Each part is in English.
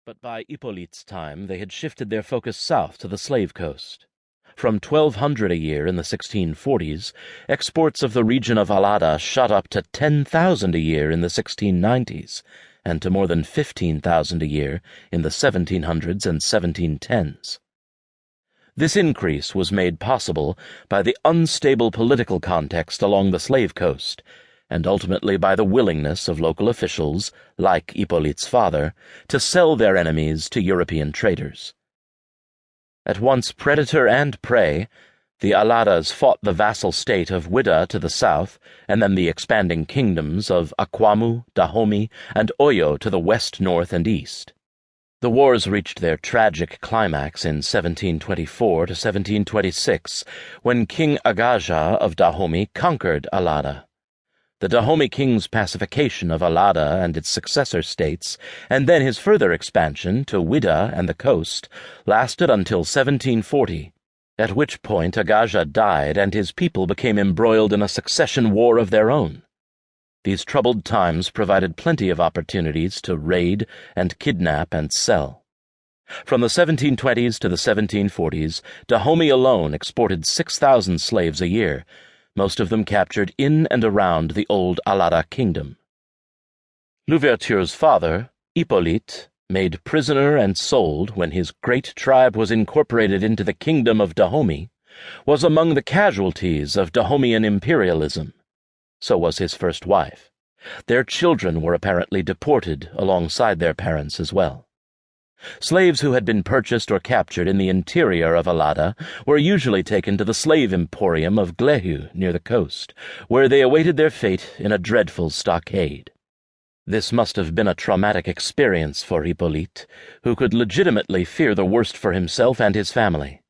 But by Hippolyte's time they had shifted their focus south to the slave coast. From 1,200 a year in the 1640s, exports of the region of Allada shot up to 10,000 a year in the 1690s, and to more than 15,000 a year in the 1700s and 1710s. This increase was made possible by the unstable political context along the slave coast, and ultimately by the willingness of local officials, like Hippolyte's father, to sell their enemies to European traders. At once predator and prey, the Alladas fought the vassal state of Ouida to the south, and then the expanding kingdoms of Akwamu, Dahomey, and Oyo to the west, north, and east. The wars reached their tragic climax in 1724 to 1726, when King Agaja of Dahomey conquered Allada. The Dahomey king's pacification of Allada and its successor states, and then his further expansion to Ouida and the coast, lasted until 1740, at which point Agaja died and his people became embroiled in a succession war of their own. These troubled times provided plenty of opportunities to raid and kidnap and sell. From the 1720s to the 1740s, Dahomey alone exported 6,000 slaves a year, most of them captured in and around the old Allada kingdom. Louverture's father, Hippolyte, made prisoner and sold when his great tribe was incorporated into the kingdom of Dahomey, was among the casualties of Dahomeyan imperialism. So was his first wife. Their children were apparently deported alongside their parents as well. Slaves who had been purchased or captured in the interior of Allada were usually taken to the slave emporium of Glehu near the coast, where they awaited their fate in a dreadful stockade. This must have been a traumatic experience for Hippolyte, who could legitimately fear the worst for himself and his family.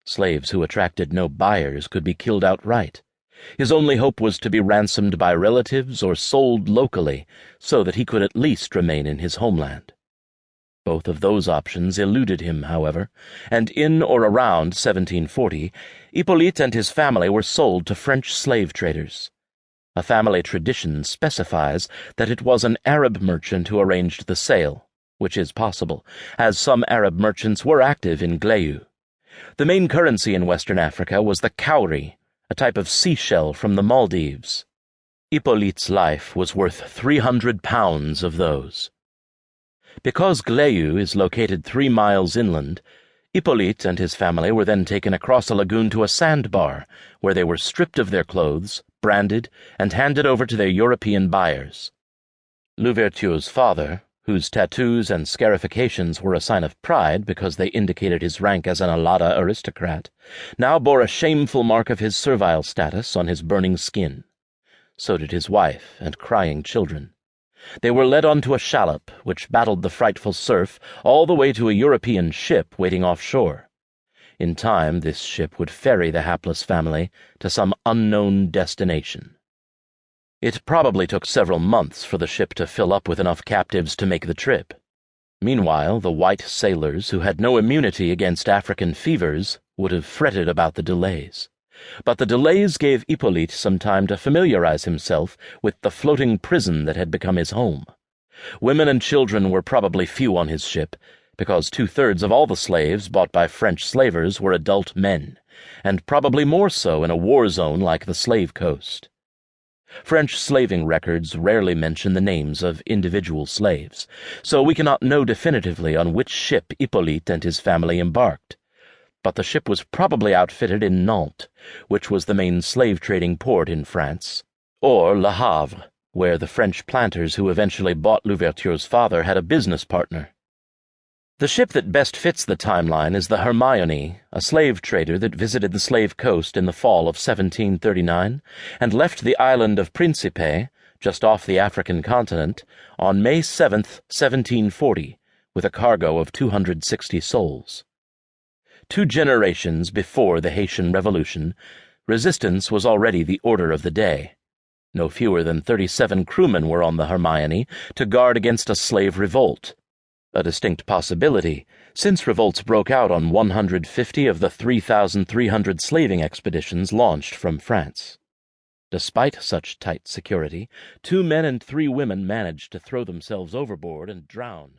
Slaves who attracted no buyers could be killed outright. His only hope was to be ransomed by relatives or sold locally, so that he could at least remain in his homeland. Both of those options eluded him, however, and in or around 1740, Hippolyte and his family were sold to French slave traders. A family tradition specifies that it was an Arab merchant who arranged the sale, which is possible, as some Arab merchants were active in Glehu. The main currency in Western Africa was the cowrie, a type of seashell from the Maldives. Hippolyte's life was worth 300 pounds of those. Because Glehu is located 3 miles inland, Hippolyte and his family were then taken across a lagoon to a sandbar, where they were stripped of their clothes, branded, and handed over to their European buyers. Louverture's father, whose tattoos and scarifications were a sign of pride because they indicated his rank as an Allada aristocrat, now bore a shameful mark of his servile status on his burning skin. So did his wife and crying children. They were led onto a shallop, which battled the frightful surf all the way to a European ship waiting offshore. In time, this ship would ferry the hapless family to some unknown destination. It probably took several months for the ship to fill up with enough captives to make the trip. Meanwhile, the white sailors, who had no immunity against African fevers, would have fretted about the delays. But the delays gave Hippolyte some time to familiarize himself with the floating prison that had become his home. Women and children were probably few on his ship, because 2/3 of all the slaves bought by French slavers were adult men, and probably more so in a war zone like the Slave Coast. French slaving records rarely mention the names of individual slaves, so we cannot know definitively on which ship Hippolyte and his family embarked. But the ship was probably outfitted in Nantes, which was the main slave-trading port in France, or Le Havre, where the French planters who eventually bought Louverture's father had a business partner. The ship that best fits the timeline is the Hermione, a slave trader that visited the Slave Coast in the fall of 1739 and left the island of Principe, just off the African continent, on May 7, 1740, with a cargo of 260 souls. 2 generations before the Haitian Revolution, resistance was already the order of the day. No fewer than 37 crewmen were on the Hermione to guard against a slave revolt, a distinct possibility, since revolts broke out on 150 of the 3,300 slaving expeditions launched from France. Despite such tight security, 2 men and 3 women managed to throw themselves overboard and drown.